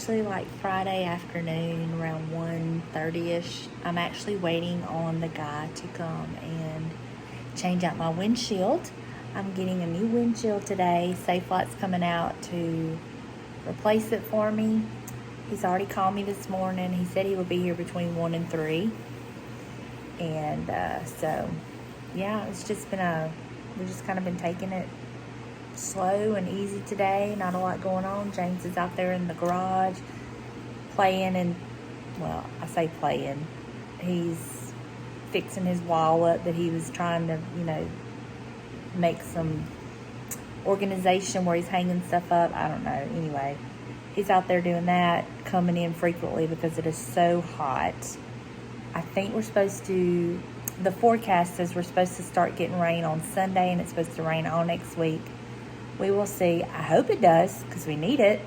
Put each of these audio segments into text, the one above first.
actually like Friday afternoon around 1:30ish. I'm actually waiting on the guy to come and change out my windshield. I'm getting a new windshield today. Safelight's coming out to replace it for me. He's already called me this morning. He said he will be here between 1 and 3. And so, yeah, it's just been we've just kind of been taking it slow and easy today. Not a lot going on. James is out there in the garage playing, and well, I say playing, he's fixing his wall up that he was trying to, make some organization where he's hanging stuff up. I don't know. Anyway, he's out there doing that, coming in frequently because it is so hot. I think the forecast says we're supposed to start getting rain on Sunday, and it's supposed to rain all next week. We will see. I hope it does, because we need it,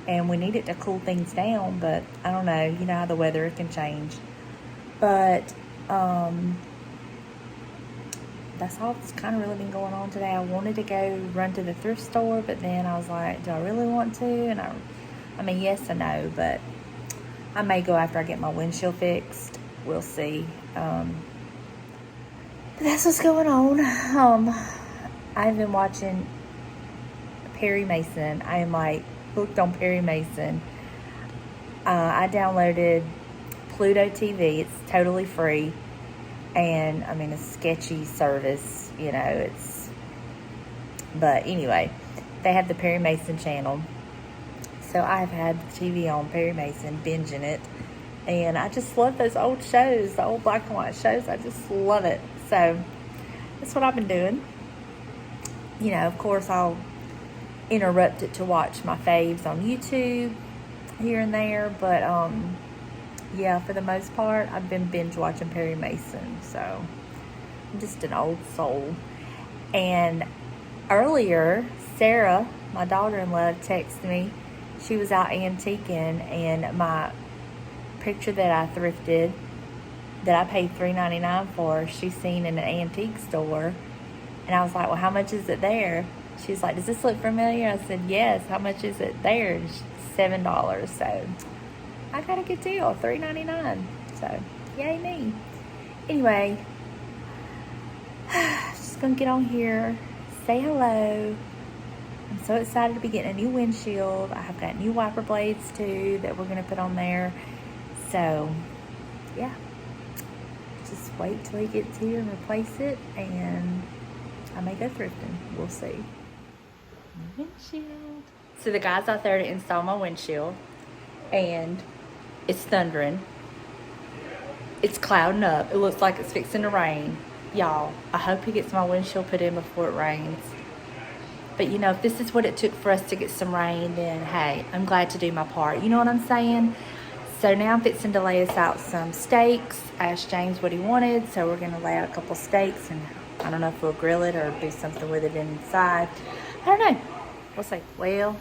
and we need it to cool things down, but I don't know. You know how the weather can change. But that's all that's kind of really been going on today. I wanted to go run to the thrift store, but then I was like, do I really want to? And I mean, yes and no, but I may go after I get my windshield fixed. We'll see. But that's what's going on. I've been watching Perry Mason. I am like hooked on Perry Mason. I downloaded Pluto TV. It's totally free. And I mean, a sketchy service, but anyway, they have the Perry Mason channel. So I've had the TV on Perry Mason, binging it. And I just love those old shows, the old black and white shows. I just love it. So that's what I've been doing. Of course, I'll interrupt it to watch my faves on YouTube here and there. But, yeah, for the most part, I've been binge watching Perry Mason. So I'm just an old soul. And earlier, Sarah, my daughter-in-law, texted me. She was out antiquing, and my picture that I thrifted, that I paid $3.99 for, she's seen in an antique store. And I was like, well, how much is it there? She's like, does this look familiar? I said, yes. How much is it there? And $7. So I got a good deal, $3.99. So yay me. Anyway, just gonna get on here, say hello. I'm so excited to be getting a new windshield. I have got new wiper blades too that we're gonna put on there. So yeah, just wait till he gets here and replace it, and I may go thrifting. We'll see. Windshield. So the guy's out there to install my windshield, and it's thundering. It's clouding up. It looks like it's fixing to rain. Y'all, I hope he gets my windshield put in before it rains. But if this is what it took for us to get some rain, then hey, I'm glad to do my part. You know what I'm saying? So now I'm fixing to lay us out some steaks. I asked James what he wanted, so we're going to lay out a couple steaks, and I don't know if we'll grill it or do something with it inside. I don't know. We'll see. Well,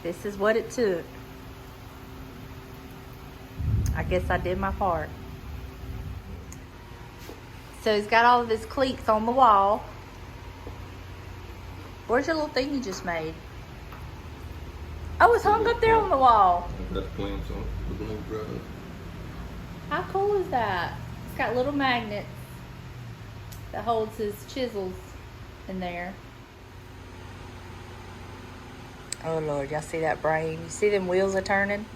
this is what it took. I guess I did my part. So he's got all of his cleats on the wall. Where's your little thing you just made? Oh, it's hung up there on the wall. That's clamps on the blade drive. How cool is that? It's got little magnets that holds his chisels in there. Oh Lord, y'all see that brain? You see them wheels are turning?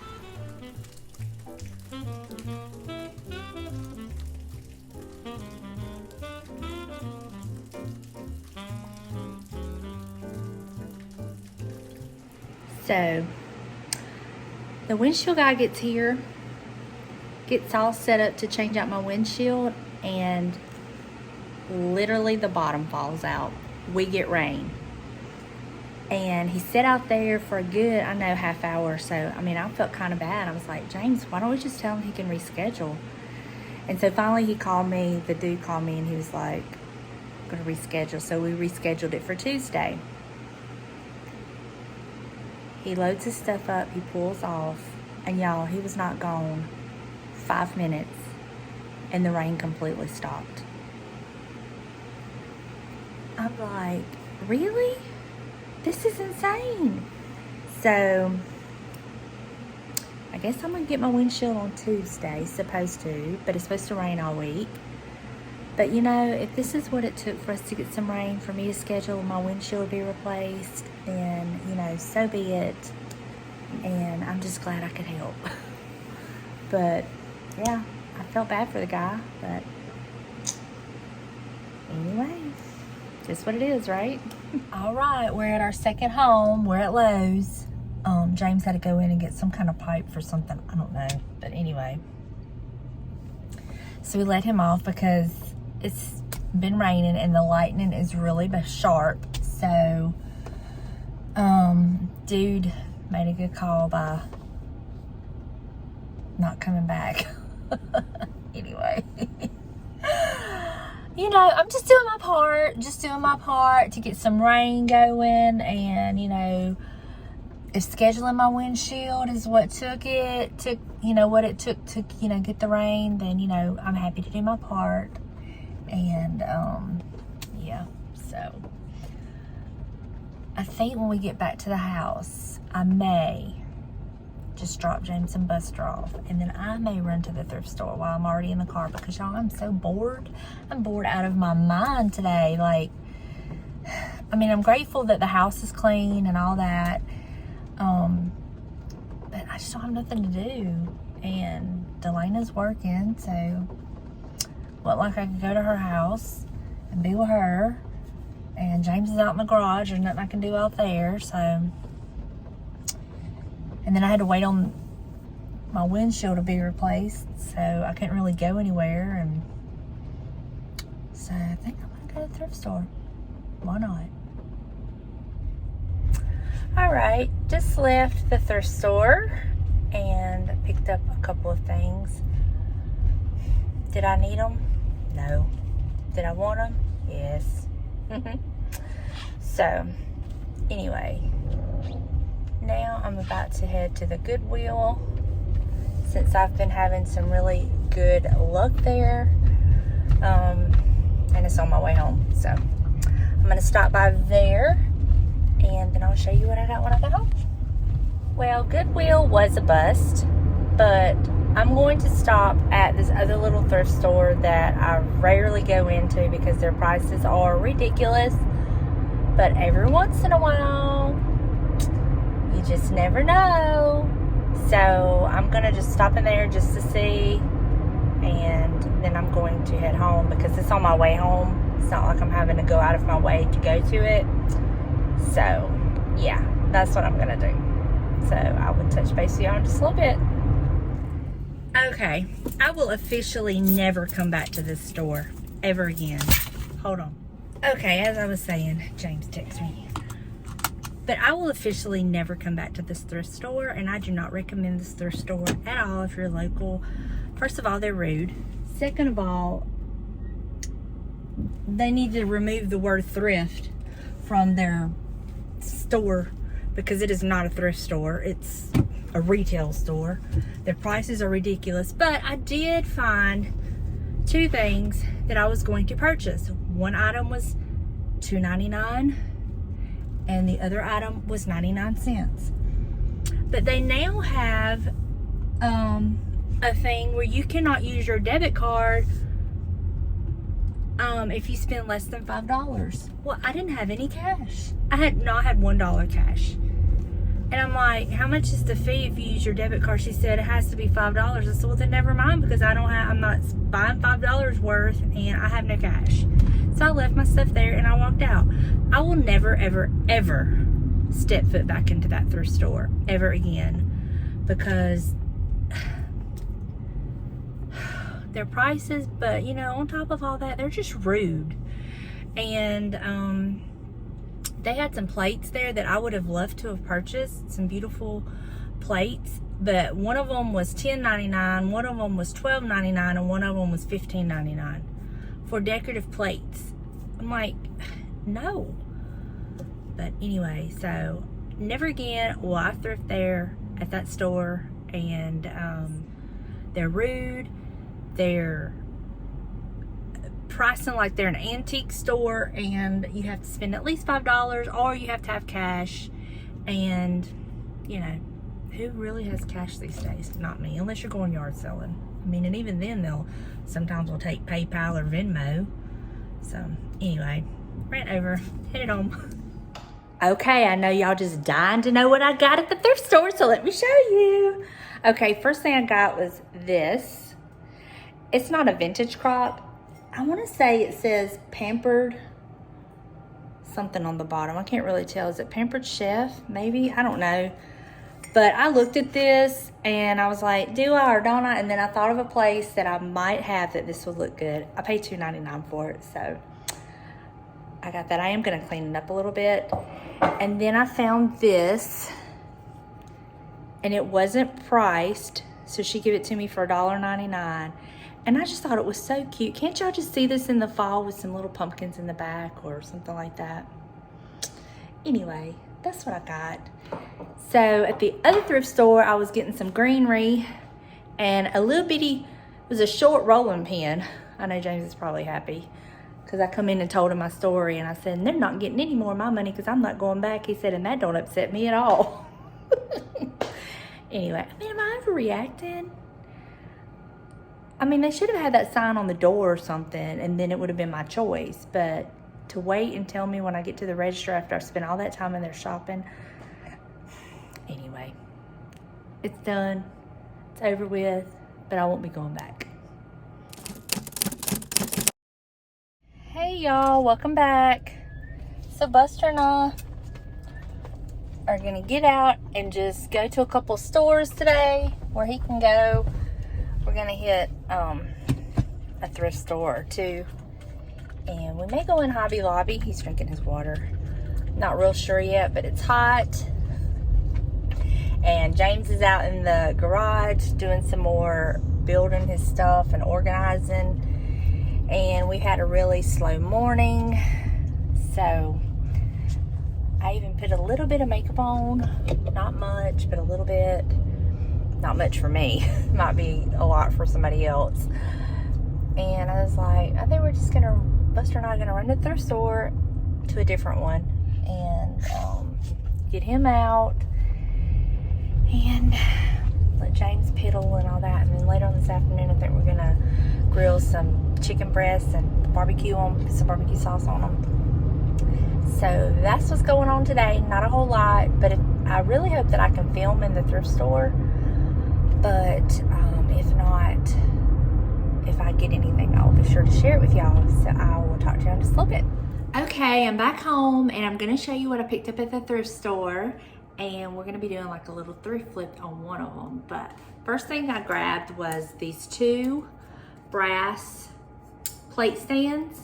So the windshield guy gets here, gets all set up to change out my windshield, and literally the bottom falls out. We get rain. And he sat out there for a good, half hour or so. I mean, I felt kind of bad. I was like, James, why don't we just tell him he can reschedule? And so finally he called me, the dude called me, and he was like, I'm going to reschedule. So we rescheduled it for Tuesday. He loads his stuff up, he pulls off, and y'all, he was not gone 5 minutes, and the rain completely stopped. I'm like, really? This is insane. So I guess I'm gonna get my windshield on Tuesday, supposed to, but it's supposed to rain all week. But you know, if this is what it took for us to get some rain, for me to schedule my windshield to be replaced, then, you know, so be it. And I'm just glad I could help. But yeah, I felt bad for the guy, but anyway, just what it is, right? All right, we're at our second home. We're at Lowe's. James had to go in and get some kind of pipe for something. I don't know, but anyway. So we let him off because it's been raining and the lightning is really sharp. So, dude made a good call by not coming back. Anyway. You know, I'm just doing my part to get some rain going. And, you know, if scheduling my windshield is what took to, you know, what it took to, you know, get the rain, then, you know, I'm happy to do my part. And, yeah, so I think when we get back to the house, I may just drop James some bus draw, and then I may run to the thrift store while I'm already in the car, because y'all, I'm so bored. I'm bored out of my mind today. Like, I mean, I'm grateful that the house is clean and all that, but I just don't have nothing to do, and Delana's working, so looked like I could go to her house and be with her, and James is out in the garage. There's nothing I can do out there, so. And then I had to wait on my windshield to be replaced, so I couldn't really go anywhere. And so I think I'm gonna go to the thrift store. Why not? All right, just left the thrift store and picked up a couple of things. Did I need them? No. Did I want them? Yes. So, anyway, now I'm about to head to the Goodwill, since I've been having some really good luck there, and it's on my way home. So, I'm going to stop by there, and then I'll show you what I got when I get home. Well, Goodwill was a bust, but I'm going to stop at this other little thrift store that I rarely go into because their prices are ridiculous. But every once in a while, you just never know. So I'm going to just stop in there just to see. And then I'm going to head home because it's on my way home. It's not like I'm having to go out of my way to go to it. So, yeah, that's what I'm going to do. So I will touch base with y'all in just a little bit. Okay, I will officially never come back to this store ever again. Hold on. Okay, as I was saying, James texted me. But I will officially never come back to this thrift store, and I do not recommend this thrift store at all if you're local. First of all, they're rude. Second of all, they need to remove the word thrift from their store, because it is not a thrift store. It's a retail store. Their prices are ridiculous, but I did find two things that I was going to purchase. One item was $2.99 and the other item was 99 cents. But they now have a thing where you cannot use your debit card if you spend less than $5. Well, I didn't have any cash. I had $1 cash. And I'm like, how much is the fee if you use your debit card? She said it has to be $5. I said, well, then never mind, because I'm not buying $5 worth and I have no cash. So I left my stuff there and I walked out. I will never, ever, ever step foot back into that thrift store ever again, because their prices, but you know, on top of all that, they're just rude. And they had some plates there that I would have loved to have purchased, some beautiful plates, but one of them was $10.99, one of them was $12.99, and one of them was $15.99 for decorative plates. I'm like, no. But anyway, so never again will I thrift there at that store. And they're rude. They're pricing like they're an antique store, and you have to spend at least $5 or you have to have cash. And you know, Who really has cash these days? Not me, unless you're going yard selling. I mean, and even then they'll sometimes will take PayPal or Venmo. So anyway, ran over, headed home. Okay, I know y'all just dying to know what I got at the thrift store, so let me show you. Okay, first thing I got was this. It's not a vintage crock. I want to say it says Pampered something on the bottom. I can't really tell. Is it Pampered Chef? Maybe? I don't know. But I looked at this and I was like, do I or don't I? And then I thought of a place that I might have that this would look good. I paid $2.99 for it, so I got that. I am going to clean it up a little bit. And then I found this, and it wasn't priced, so she gave it to me for $1.99. And I just thought it was so cute. Can't y'all just see this in the fall with some little pumpkins in the back or something like that? Anyway, that's what I got. So at the other thrift store, I was getting some greenery and a little bitty, it was a short rolling pin. I know James is probably happy because I come in and told him my story, and I said, they're not getting any more of my money because I'm not going back. He said, and that don't upset me at all. Anyway, I mean, am I overreacting? I mean, they should have had that sign on the door or something, and then it would have been my choice. But to wait and tell me when I get to the register after I've spent all that time in there shopping. Anyway, it's done. It's over with, but I won't be going back. Hey y'all, welcome back. So Buster and I are gonna get out and just go to a couple stores today where he can go. We're gonna hit a thrift store or two, and we may go in Hobby Lobby. He's drinking his water. Not real sure yet, but it's hot. And James is out in the garage doing some more building his stuff and organizing. And we had a really slow morning, so I even put a little bit of makeup on. Not much, but a little bit. Not much for me. Might be a lot for somebody else. And I was like, I think we're just gonna, Buster and I are gonna run to the thrift store to a different one and get him out and let James piddle and all that. And then later on this afternoon, I think we're gonna grill some chicken breasts and barbecue them, put some barbecue sauce on them. So that's what's going on today. Not a whole lot, but I really hope that I can film in the thrift store. But if not, if I get anything, I'll be sure to share it with y'all. So I will talk to you in just a little bit. Okay, I'm back home and I'm gonna show you what I picked up at the thrift store. And we're gonna be doing like a little thrift flip on one of them. But first thing I grabbed was these two brass plate stands.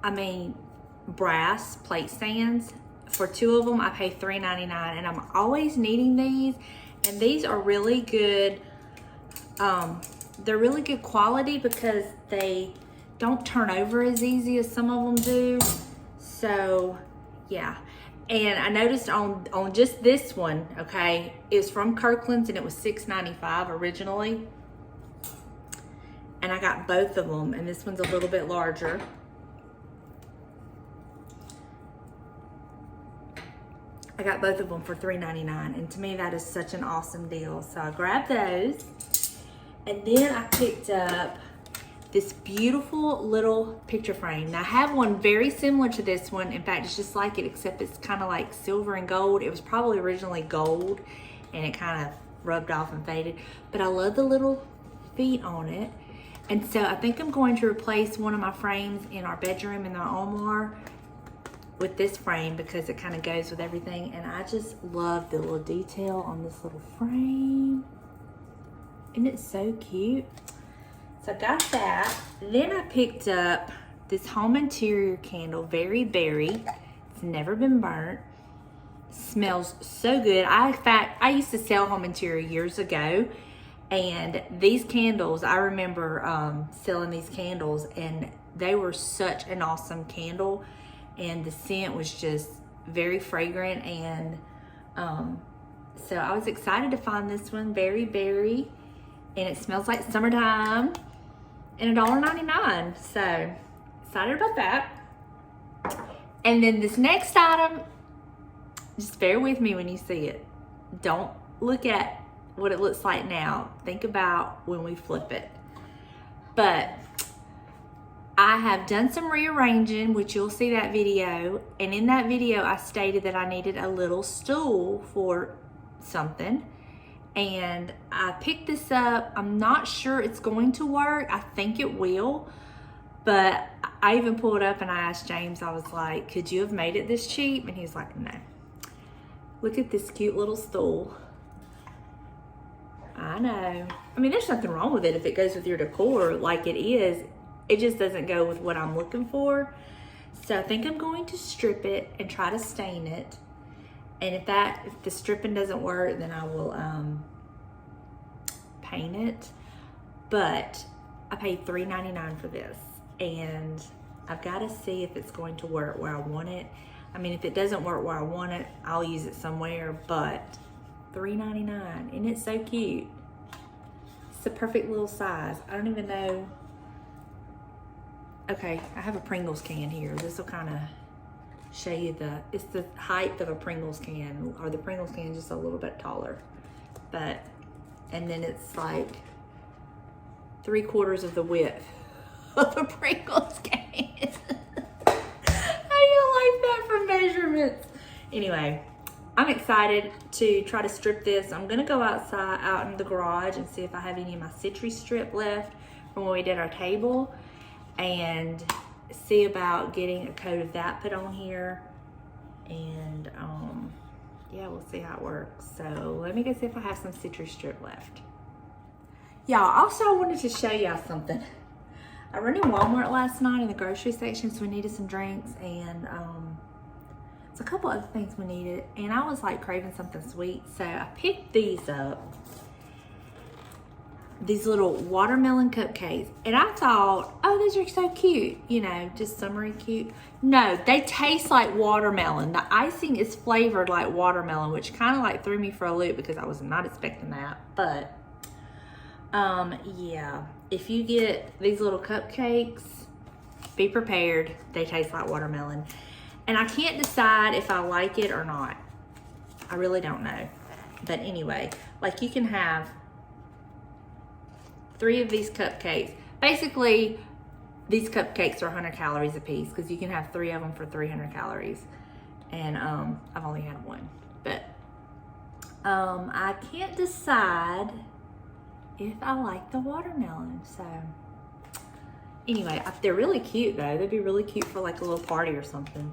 I mean, brass plate stands. For two of them, I paid $3.99, and I'm always needing these. And these are really good. They're really good quality because they don't turn over as easy as some of them do. So, yeah. And I noticed on just this one, okay, it was from Kirkland's and it was $6.95 originally. And I got both of them, and this one's a little bit larger. I got both of them for $3.99, and to me that is such an awesome deal. So I grabbed those, and then I picked up this beautiful little picture frame. Now I have one very similar to this one. In fact, it's just like it, except it's kind of like silver and gold. It was probably originally gold, and it kind of rubbed off and faded. But I love the little feet on it. And so I think I'm going to replace one of my frames in our bedroom in the armoire with this frame because it kind of goes with everything. And I just love the little detail on this little frame. Isn't it so cute? So I got that. Then I picked up this home interior candle, Very Berry. It's never been burnt. Smells so good. In fact, I used to sell home interior years ago, and these candles, I remember selling these candles, and they were such an awesome candle, and the scent was just very fragrant. And so I was excited to find this one, Very Berry, and it smells like summertime, and $1.99. So excited about that. And then this next item, just bear with me when you see it. don't look at what it looks like now. Think about when we flip it. But I have done some rearranging, which you'll see that video. And in that video, I stated that I needed a little stool for something. And I picked this up. I'm not sure it's going to work. I think it will. But I even pulled up and I asked James, I was like, could you have made it this cheap? And he's like, no. Look at this cute little stool. I know. I mean, there's nothing wrong with it if it goes with your decor like it is. It just doesn't go with what I'm looking for. So I think I'm going to strip it and try to stain it. And if the stripping doesn't work, then I will paint it. But I paid $3.99 for this. And I've got to see if it's going to work where I want it. I mean, if it doesn't work where I want it, I'll use it somewhere. But $3.99, isn't it so cute? It's the perfect little size. I don't even know. Okay, I have a Pringles can here. This will kind of show you it's the height of a Pringles can, or the Pringles can just a little bit taller. But, and then it's like 3/4 of the width of a Pringles can. How do you like that for measurements? Anyway, I'm excited to try to strip this. I'm gonna go out in the garage and see if I have any of my citrus strip left from when we did our table, and see about getting a coat of that put on here. And yeah, we'll see how it works. So let me go see if I have some citrus strip left. Y'all, also I wanted to show y'all something. I ran in Walmart last night in the grocery section, so we needed some drinks, and it's a couple other things we needed, and I was like craving something sweet, so I picked these up. These little watermelon cupcakes, and I thought, oh, these are so cute, you know, just summery cute. No, they taste like watermelon. The icing is flavored like watermelon, which kind of like threw me for a loop because I was not expecting that. But yeah, if you get these little cupcakes, be prepared. They taste like watermelon, and I can't decide if I like it or not. I really don't know. But anyway, like, you can have 3 of these cupcakes. Basically, these cupcakes are 100 calories a piece because you can have 3 of them for 300 calories. And I've only had 1. But I can't decide if I like the watermelon. So anyway, they're really cute though. They'd be really cute for like a little party or something.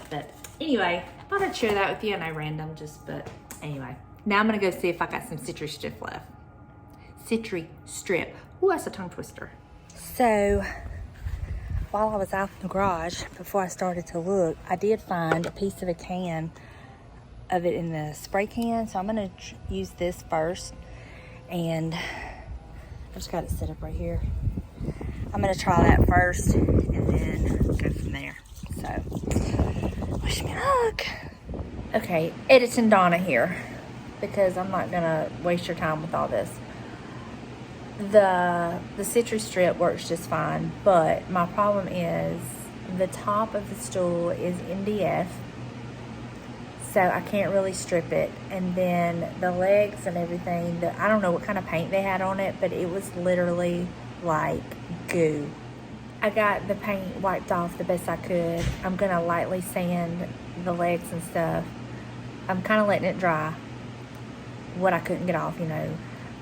But anyway, I thought I'd share that with you. I know, random, but anyway. Now I'm gonna go see if I got some citrus strip left. Citrus strip. Ooh, that's a tongue twister. So while I was out in the garage, before I started to look, I did find a piece of a can of it in the spray can. So I'm gonna use this first, and I just got it set up right here. I'm gonna try that first and then go from there. So wish me luck. Okay, editing Donna here, because I'm not gonna waste your time with all this. The citrus strip works just fine, but my problem is the top of the stool is MDF, so I can't really strip it. And then the legs and everything, I don't know what kind of paint they had on it, but it was literally like goo. I got the paint wiped off the best I could. I'm gonna lightly sand the legs and stuff. I'm kind of letting it dry, what I couldn't get off, you know.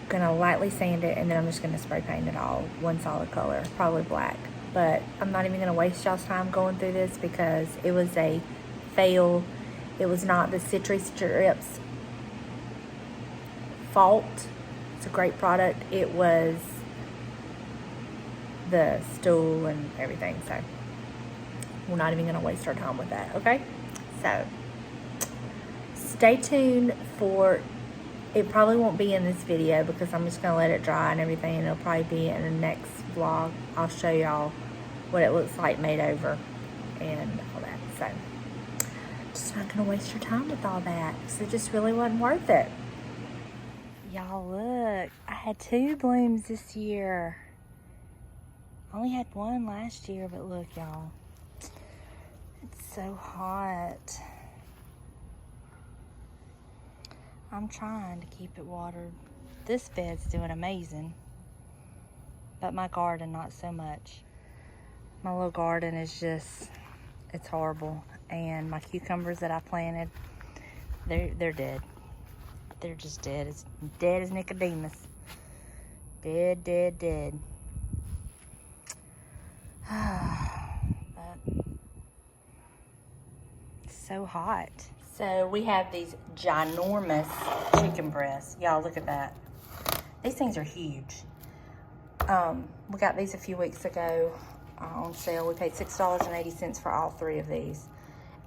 Gonna lightly sand it, and then I'm just gonna spray paint it all one solid color, probably black. But I'm not even gonna waste y'all's time going through this because it was a fail. It was not the citrus strips fault. It's a great product. It was the stool and everything. So we're not even gonna waste our time with that. Okay, so stay tuned for. It probably won't be in this video because I'm just going to let it dry and everything, and it'll probably be in the next vlog. I'll show y'all what it looks like made over and all that. So, just not going to waste your time with all that because it just really wasn't worth it. Y'all look, I had 2 blooms this year. I only had 1 last year, but look, y'all. It's so hot. I'm trying to keep it watered. This bed's doing amazing, but my garden, not so much. My little garden is just, it's horrible. And my cucumbers that I planted, they're dead. They're just dead. It's dead as Nicodemus. Dead. But it's so hot. So we have these ginormous chicken breasts. Y'all, look at that. These things are huge. We got these a few weeks ago on sale. We paid $6.80 for all 3 of these.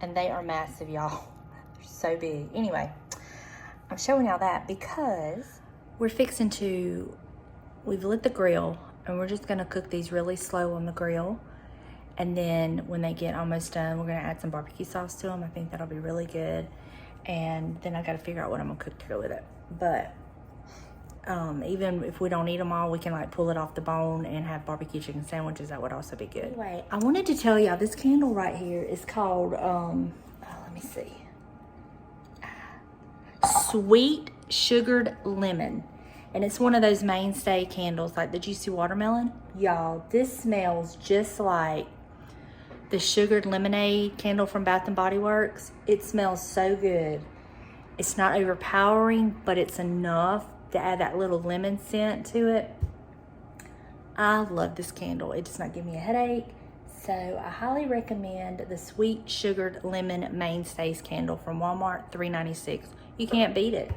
And they are massive, y'all. They're so big. Anyway, I'm showing y'all that because we're fixing to, we've lit the grill and we're just gonna cook these really slow on the grill. And then when they get almost done, we're gonna add some barbecue sauce to them. I think that'll be really good. And then I gotta figure out what I'm gonna cook to go with it. But even if we don't eat them all, we can like pull it off the bone and have barbecue chicken sandwiches. That would also be good. Anyway, I wanted to tell y'all this candle right here is called, let me see. Sweet Sugared Lemon. And it's one of those mainstay candles like the Juicy Watermelon. Y'all, this smells just like the sugared lemonade candle from Bath & Body Works. It smells so good. It's not overpowering, but it's enough to add that little lemon scent to it. I love this candle. It does not give me a headache. So I highly recommend the Sweet Sugared Lemon Mainstays candle from Walmart, $3.96. You can't beat it.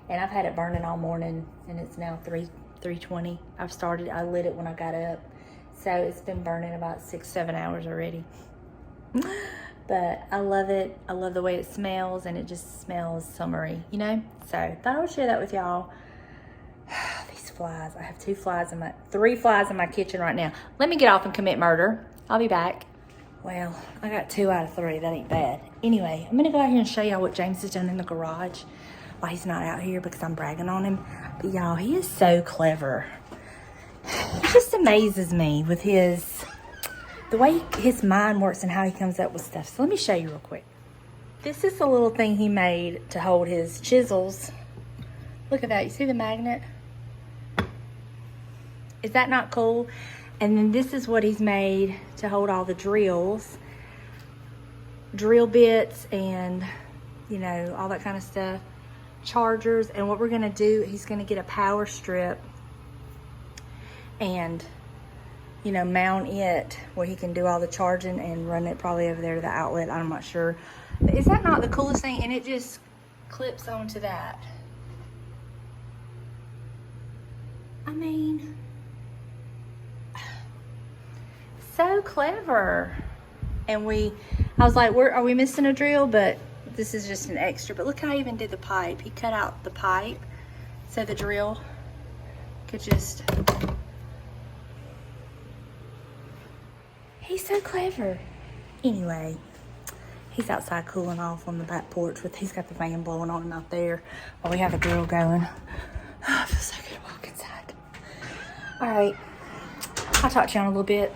And I've had it burning all morning, and it's now 3:20. I lit it when I got up. So it's been burning about 6-7 hours already. But I love it. I love the way it smells, and it just smells summery, you know? So thought I would share that with y'all. These flies. I have 3 flies in my kitchen right now. Let me get off and commit murder. I'll be back. Well, I got 2 out of 3. That ain't bad. Anyway, I'm gonna go out here and show y'all what James has done in the garage while he's not out here because I'm bragging on him. But y'all, he is so clever. He just amazes me with the way his mind works and how he comes up with stuff. So let me show you real quick. This is the little thing he made to hold his chisels. Look at that. You see the magnet? Is that not cool? And then this is what he's made to hold all the drills. Drill bits and, you know, all that kind of stuff. Chargers. And what we're going to do, he's going to get a power strip and, you know, mount it where he can do all the charging and run it probably over there to the outlet. I'm not sure. But is that not the coolest thing? And it just clips onto that. I mean, so clever. And I was like, are we missing a drill? But this is just an extra. But look how he even did the pipe. He cut out the pipe so the drill could just... He's so clever. Anyway, he's outside cooling off on the back porch he's got the fan blowing on him out there while we have the grill going. Oh, I feel so good to walk inside. All right, I'll talk to you in a little bit.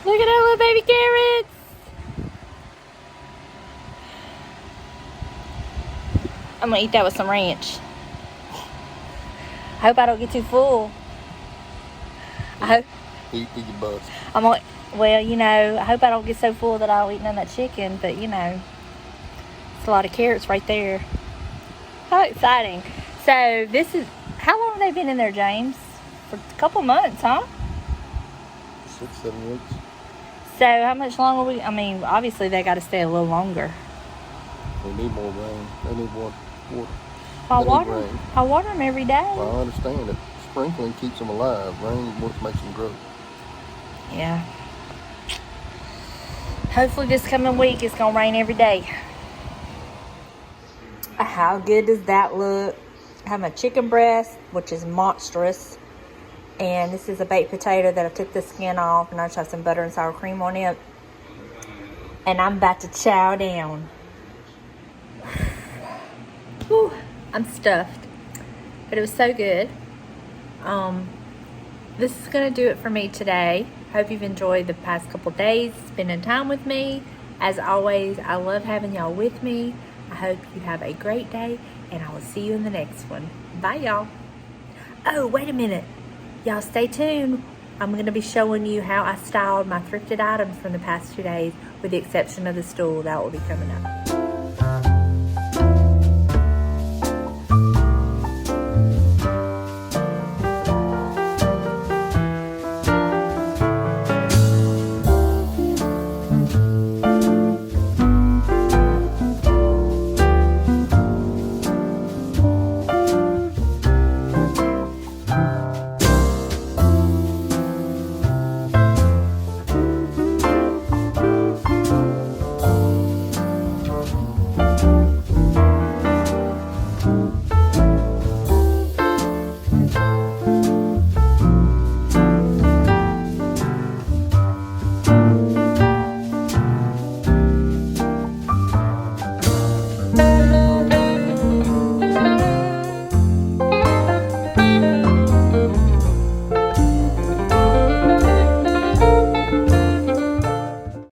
Look at our little baby carrots. I'm gonna eat that with some ranch. I hope I don't get too full. I hope. Eat your butts. Well, you know, I hope I don't get so full that I'll eat none of that chicken, but you know, it's a lot of carrots right there. How exciting. So how long have they been in there, James? For a couple months, huh? 6-7 weeks. So how much longer obviously they got to stay a little longer. They need more rain. They need more water. I water them every day. Well, I understand it. Sprinkling keeps them alive. Rain makes them grow. Yeah. Hopefully this coming week it's going to rain every day. How good does that look? I have my chicken breast, which is monstrous. And this is a baked potato that I took the skin off. And I just have some butter and sour cream on it. And I'm about to chow down. Whew, I'm stuffed. But it was so good. This is going to do it for me today. Hope you've enjoyed the past couple days spending time with me. As always, I love having y'all with me. I hope you have a great day, and I will see you in the next one. Bye, y'all. Oh, wait a minute. Y'all stay tuned. I'm going to be showing you how I styled my thrifted items from the past 2 days, with the exception of the stool. That will be coming up.